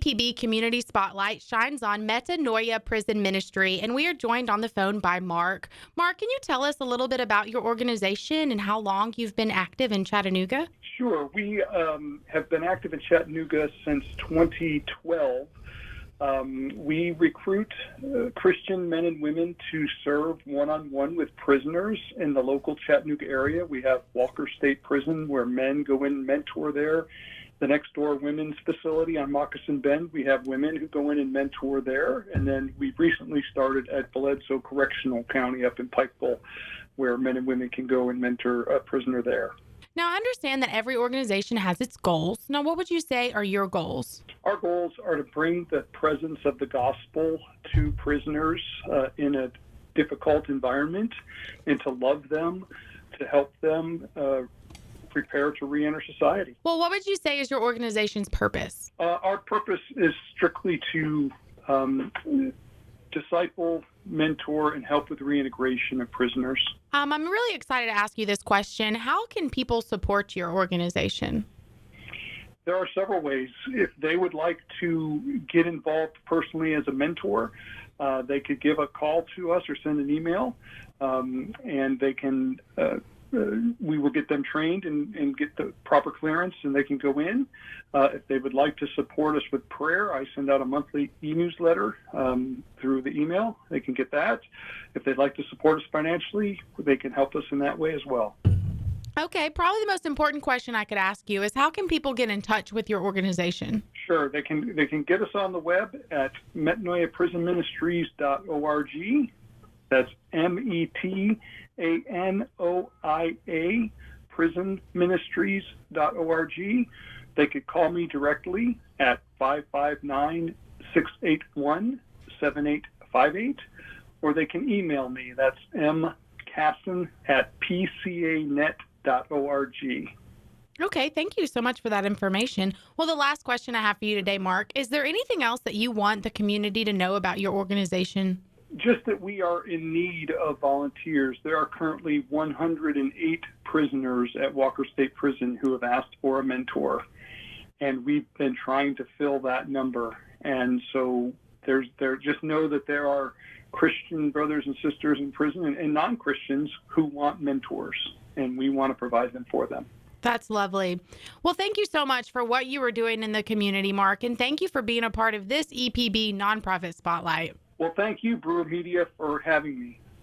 EPB Community Spotlight shines on Metanoia Prison Ministry, and we are joined on the phone by Mark. Mark, can you tell us a little bit about your organization and how long you've been active in Chattanooga? Sure. We have been active in Chattanooga since 2012. We recruit Christian men and women to serve one-on-one with prisoners in the local Chattanooga area. We have Walker State Prison where men go in and mentor there. The next door women's facility on Moccasin Bend, we have women who go in and mentor there. And then we recently started at Bledsoe Correctional County up in Pikeville, where men and women can go and mentor a prisoner there. Now, I understand that every organization has its goals. Now, what would you say are your goals? Our goals are to bring the presence of the gospel to prisoners in a difficult environment and to love them, to help them prepare to reenter society. Well, what would you say is your organization's purpose? Our purpose is strictly to disciple, mentor, and help with reintegration of prisoners. I'm really excited to ask you this question. How can people support your organization? There are several ways. If they would like to get involved personally as a mentor, they could give a call to us or send an email, and they can. We will get them trained and get the proper clearance, and they can go in. If they would like to support us with prayer, I send out a monthly e-newsletter through the email. They can get that. If they'd like to support us financially, they can help us in that way as well. Okay, probably the most important question I could ask you is how can people get in touch with your organization? Sure, they can get us on the web at metanoiaprisonministries.org. That's METANOIA, prisonministries.org. They could call me directly at 559-681-7858, or they can email me. That's mcasson@pcanet.org. Okay, thank you so much for that information. Well, the last question I have for you today, Mark, is there anything else that you want the community to know about your organization? Just that we are in need of volunteers. There are currently 108 prisoners at Walker State Prison who have asked for a mentor, and we've been trying to fill that number. And so just know that there are Christian brothers and sisters in prison and non-Christians who want mentors, and we want to provide them for them. That's lovely. Well, thank you so much for what you are doing in the community, Mark, and thank you for being a part of this EPB Nonprofit Spotlight. Well, thank you, Brewer Media, for having me.